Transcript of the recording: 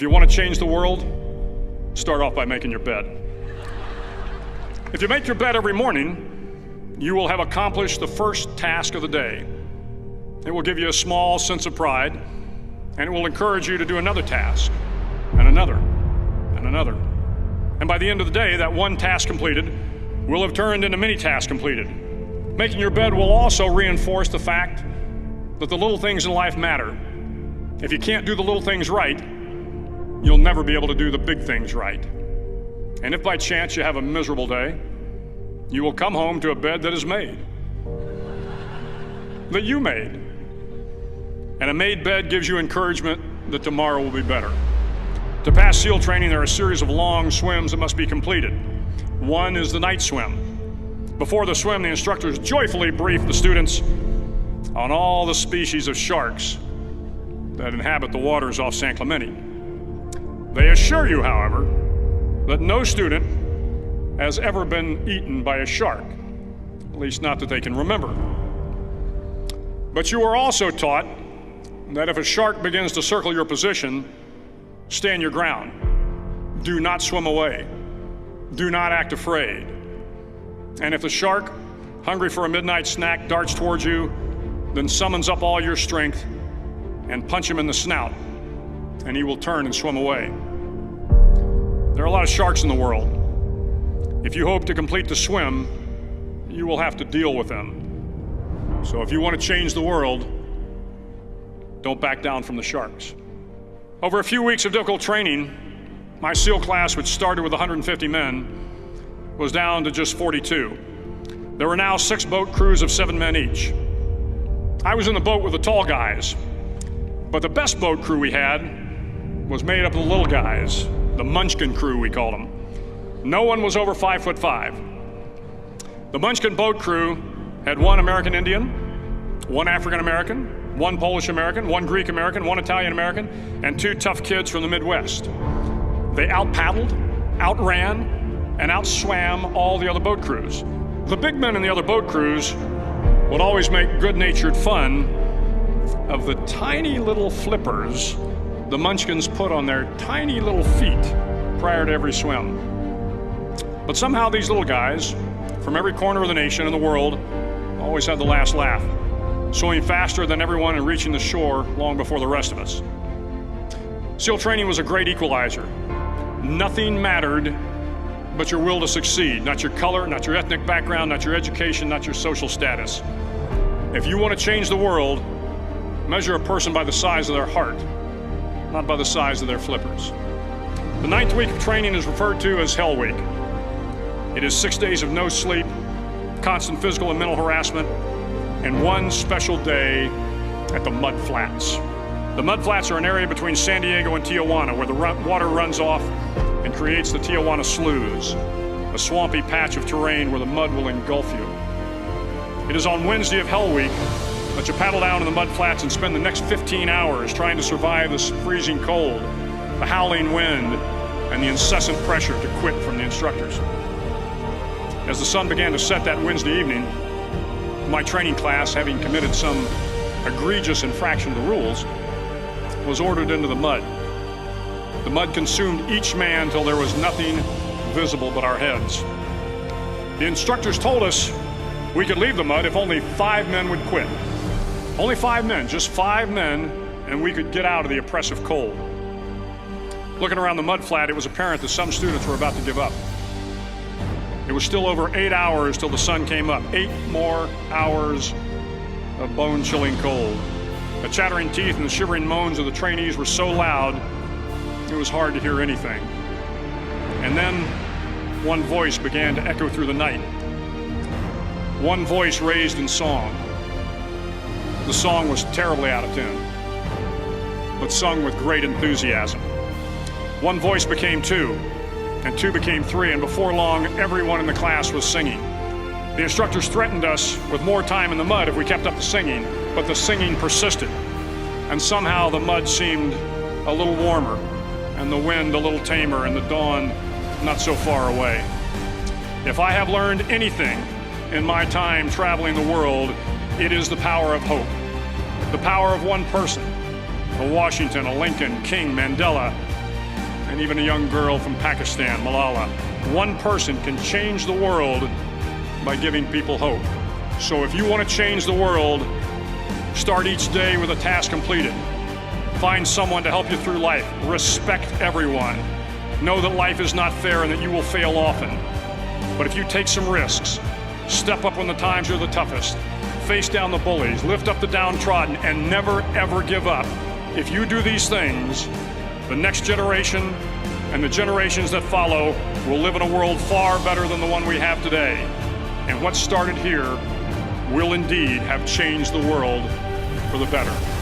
you want to change the world, start off by making your bed. If you make your bed every morning, you will have accomplished the first task of the day. It will give you a small sense of pride, and it will encourage you to do another task, and another, and another. And by the end of the day, that one task completed will have turned into many tasks completed. Making your bed will also reinforce the fact that the little things in life matter. If you can't do the little things right, you'll never be able to do the big things right. And if by chance you have a miserable day, you will come home to a bed that is made, that you made. And a made bed gives you encouragement that tomorrow will be better. To pass SEAL training, there are a series of long swims that must be completed. One is the night swim. Before the swim, the instructors joyfully brief the students on all the species of sharks that inhabit the waters off San Clemente. They assure you, however, that no student has ever been eaten by a shark, at least not that they can remember. But you are also taught that if a shark begins to circle your position, stand your ground. Do not swim away. Do not act afraid. And if the shark, hungry for a midnight snack, darts towards you, then summons up all your strength and punch him in the snout, and he will turn and swim away. There are a lot of sharks in the world. If you hope to complete the swim, you will have to deal with them. So if you want to change the world, don't back down from the sharks. Over a few weeks of difficult training, my SEAL class, which started with 150 men, was down to just 42. There were now 6 boat crews of 7 men each. I was in the boat with the tall guys, but the best boat crew we had was made up of the little guys, the Munchkin crew, we called them. No one was over 5'5". The Munchkin boat crew had 1 American Indian, 1 African American, 1 Polish American, 1 Greek American, 1 Italian American, and 2 tough kids from the Midwest. They out-paddled, outran, and outswam all the other boat crews. The big men in the other boat crews would always make good-natured fun of the tiny little flippers the Munchkins put on their tiny little feet prior to every swim. But somehow these little guys from every corner of the nation and the world always had the last laugh, swimming faster than everyone and reaching the shore long before the rest of us. SEAL training was a great equalizer. Nothing mattered but your will to succeed, not your color, not your ethnic background, not your education, not your social status. If you want to change the world, measure a person by the size of their heart, not by the size of their flippers. The 9th week of training is referred to as Hell Week. It is 6 days of no sleep, constant physical and mental harassment, and 1 special day at the Mud Flats. The Mud Flats are an area between San Diego and Tijuana where the water runs off and creates the Tijuana Sloughs, a swampy patch of terrain where the mud will engulf you. It is on Wednesday of Hell Week that you paddle down to the Mud Flats and spend the next 15 hours trying to survive the freezing cold, the howling wind, and the incessant pressure to quit from the instructors. As the sun began to set that Wednesday evening, my training class, having committed some egregious infraction to the rules, was ordered into the mud. The mud consumed each man till there was nothing visible but our heads. The instructors told us we could leave the mud if only 5 men would quit. Only 5 men, just 5 men, and we could get out of the oppressive cold. Looking around the mud flat, it was apparent that some students were about to give up. It was still over 8 hours till the sun came up. 8 more hours of bone-chilling cold. The chattering teeth and the shivering moans of the trainees were so loud, it was hard to hear anything. And then one voice began to echo through the night. One voice raised in song. The song was terribly out of tune, but sung with great enthusiasm. One voice became 2, and 2 became 3, and before long, everyone in the class was singing. The instructors threatened us with more time in the mud if we kept up the singing, but the singing persisted, and somehow the mud seemed a little warmer, and the wind a little tamer, and the dawn not so far away. If I have learned anything in my time traveling the world, it is the power of hope. The power of one person, a Washington, a Lincoln, King, Mandela, and even a young girl from Pakistan, Malala. One person can change the world by giving people hope. So if you want to change the world, start each day with a task completed. Find someone to help you through life. Respect everyone. Know that life is not fair and that you will fail often. But if you take some risks, step up when the times are the toughest, face down the bullies, lift up the downtrodden, and never ever give up. If you do these things, the next generation and the generations that follow will live in a world far better than the one we have today. And what started here will indeed have changed the world for the better.